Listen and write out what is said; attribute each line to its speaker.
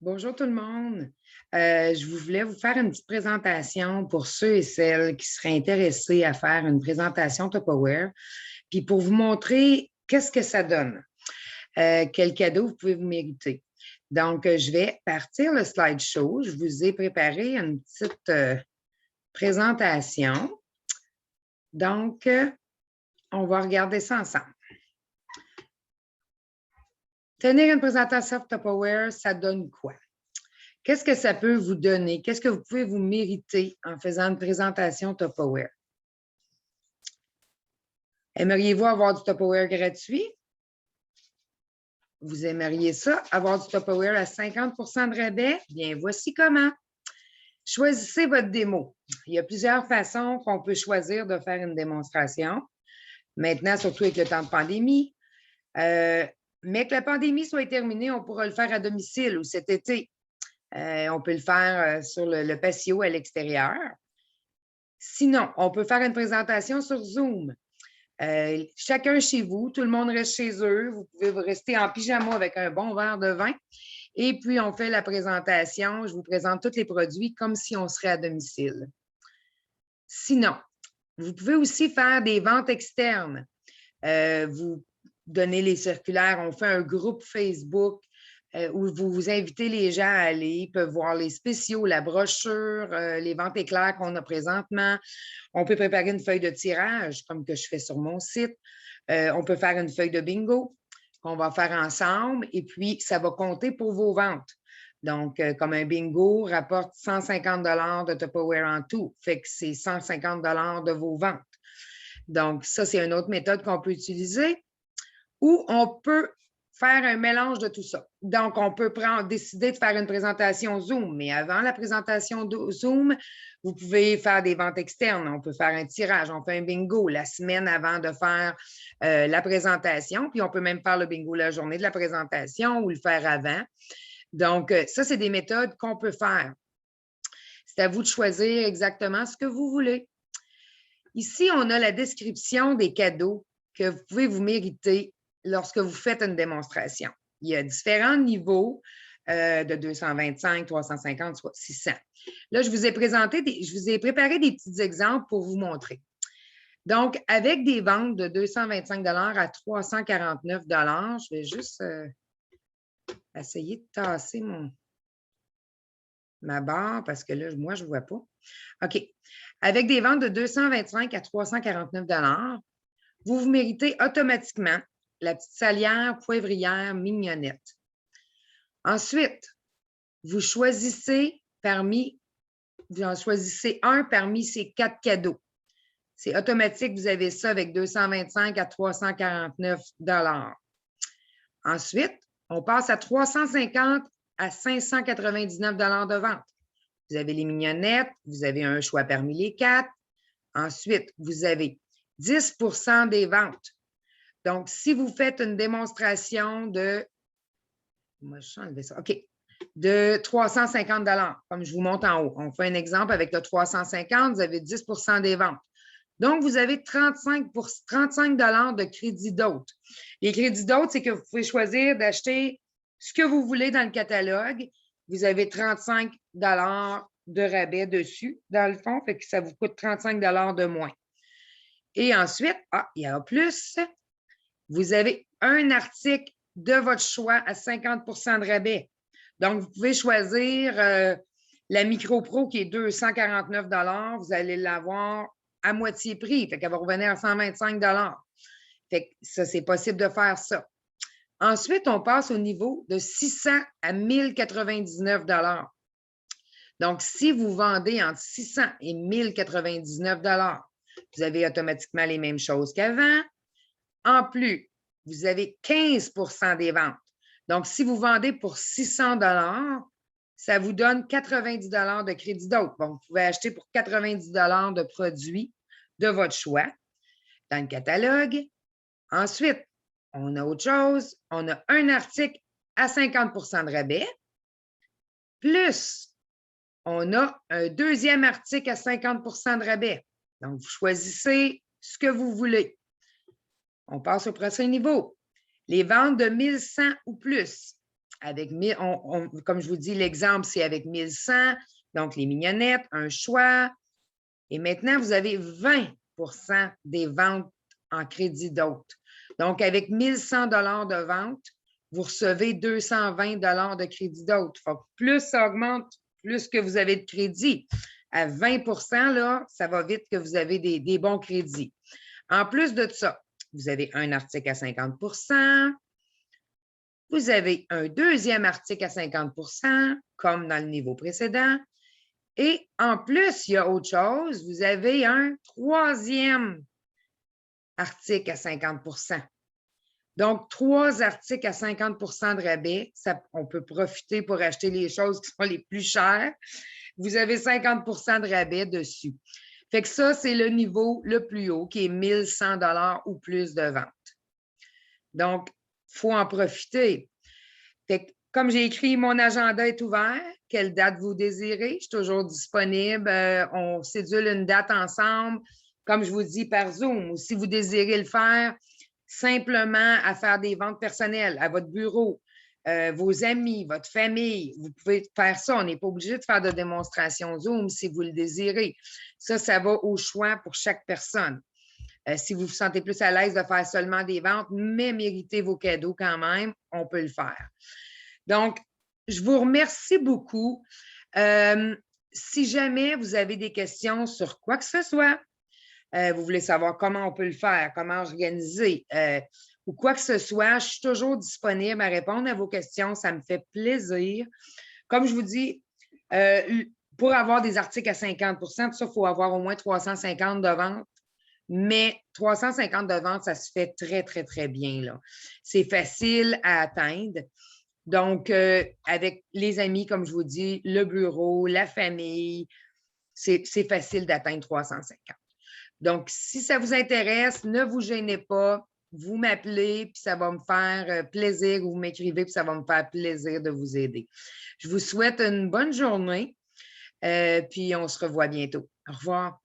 Speaker 1: Bonjour tout le monde. Je voulais vous faire une petite présentation pour ceux et celles qui seraient intéressés à faire une présentation Tupperware, puis pour vous montrer qu'est-ce que ça donne, quel cadeau vous pouvez vous mériter. Donc, je vais partir le slideshow. Je vous ai préparé une petite présentation. Donc, on va regarder ça ensemble. Tenir une présentation Tupperware, ça donne quoi? Qu'est-ce que ça peut vous donner? Qu'est-ce que vous pouvez vous mériter en faisant une présentation Tupperware? Aimeriez-vous avoir du Tupperware gratuit? Vous aimeriez ça, avoir du Tupperware à 50 de rabais? Bien, voici comment. Choisissez votre démo. Il y a plusieurs façons qu'on peut choisir de faire une démonstration. Maintenant, surtout avec le temps de pandémie. Mais que la pandémie soit terminée, on pourra le faire à domicile ou cet été. On peut le faire sur le patio à l'extérieur. Sinon, on peut faire une présentation sur Zoom. Chacun chez vous, tout le monde reste chez eux. Vous pouvez vous rester en pyjama avec un bon verre de vin. Et puis, on fait la présentation. Je vous présente tous les produits comme si on serait à domicile. Sinon, vous pouvez aussi faire des ventes externes. Vous donnez les circulaires. On fait un groupe Facebook où vous invitez les gens à aller. Ils peuvent voir les spéciaux, la brochure, les ventes éclairs qu'on a présentement. On peut préparer une feuille de tirage, comme que je fais sur mon site. On peut faire une feuille de bingo qu'on va faire ensemble et puis ça va compter pour vos ventes. Donc, comme un bingo rapporte 150 de Tupperware en tout, fait que c'est 150 de vos ventes. Donc, ça, c'est une autre méthode qu'on peut utiliser. Ou on peut faire un mélange de tout ça. Donc, on peut décider de faire une présentation Zoom, mais avant la présentation Zoom, vous pouvez faire des ventes externes. On peut faire un tirage, on fait un bingo la semaine avant de faire la présentation, puis on peut même faire le bingo la journée de la présentation ou le faire avant. Donc, ça, c'est des méthodes qu'on peut faire. C'est à vous de choisir exactement ce que vous voulez. Ici, on a la description des cadeaux que vous pouvez vous mériter lorsque vous faites une démonstration. Il y a différents niveaux de 225, 350, 600. Là, je vous ai préparé des petits exemples pour vous montrer. Donc, avec des ventes de 225 à 349 je vais juste essayer de tasser ma barre parce que là, moi, je ne vois pas. OK. Avec des ventes de 225 à 349 vous vous méritez automatiquement la petite salière poivrière mignonnette. Ensuite, vous en choisissez un parmi ces 4 cadeaux. C'est automatique, vous avez ça avec 225 à 349 Ensuite, on passe à 350 à 599 de vente. Vous avez les mignonnettes, vous avez un choix parmi les 4. Ensuite, vous avez 10 des ventes. Donc, si vous faites une démonstration de, de 350 comme je vous montre en haut. On fait un exemple avec le 350, vous avez 10 des ventes. Donc, vous avez 35 de crédit d'autres. Les crédits d'autres, c'est que vous pouvez choisir d'acheter ce que vous voulez dans le catalogue. Vous avez 35 de rabais dessus, dans le fond, fait que ça vous coûte 35 de moins. Et ensuite, il y a plus. Vous avez un article de votre choix à 50 de rabais. Donc, vous pouvez choisir la Micro Pro qui est 249 vous allez l'avoir à moitié prix, fait qu'elle va revenir à 125 Fait que ça, c'est possible de faire ça. Ensuite, on passe au niveau de 600 à 1099 Donc, si vous vendez entre 600 et 1099 vous avez automatiquement les mêmes choses qu'avant. En plus, vous avez 15 des ventes. Donc, si vous vendez pour 600 ça vous donne 90 de crédit d'autre. Bon, vous pouvez acheter pour 90 de produits de votre choix dans le catalogue. Ensuite, on a autre chose. On a un article à 50 de rabais, plus on a un deuxième article à 50 de rabais. Donc, vous choisissez ce que vous voulez. On passe au prochain niveau. Les ventes de 1100 ou plus. avec comme je vous dis, l'exemple, c'est avec 1100, donc les mignonnettes, un choix. Et maintenant, vous avez 20 des ventes en crédit d'autres. Donc, avec 1100 de vente, vous recevez 220 de crédit d'autres. Plus ça augmente, plus que vous avez de crédit. À 20 là, ça va vite que vous avez des bons crédits. En plus de ça, vous avez un article à 50 vous avez un deuxième article à 50 comme dans le niveau précédent. Et en plus, il y a autre chose, vous avez un troisième article à 50 Donc, 3 articles à 50 de rabais, on peut profiter pour acheter les choses qui sont les plus chères. Vous avez 50 de rabais dessus. Fait que ça, c'est le niveau le plus haut, qui est 1100 ou plus de vente. Donc, il faut en profiter. Fait que, comme j'ai écrit, mon agenda est ouvert. Quelle date vous désirez? Je suis toujours disponible. On cédule une date ensemble, comme je vous dis, par Zoom. Ou si vous désirez le faire, simplement à faire des ventes personnelles à votre bureau, vos amis, votre famille, vous pouvez faire ça. On n'est pas obligé de faire de démonstration Zoom si vous le désirez. Ça va au choix pour chaque personne. Si vous vous sentez plus à l'aise de faire seulement des ventes, mais méritez vos cadeaux quand même, on peut le faire. Donc, je vous remercie beaucoup. Si jamais vous avez des questions sur quoi que ce soit, vous voulez savoir comment on peut le faire, comment organiser ou quoi que ce soit, je suis toujours disponible à répondre à vos questions. Ça me fait plaisir. Comme je vous dis, pour avoir des articles à 50 tout ça, il faut avoir au moins 350 de vente. Mais 350 de vente, ça se fait très, très, très bien, là. C'est facile à atteindre. Donc, avec les amis, comme je vous dis, le bureau, la famille, c'est facile d'atteindre 350. Donc, si ça vous intéresse, ne vous gênez pas. Vous m'appelez, puis ça va me faire plaisir. Vous m'écrivez, puis ça va me faire plaisir de vous aider. Je vous souhaite une bonne journée, puis on se revoit bientôt. Au revoir.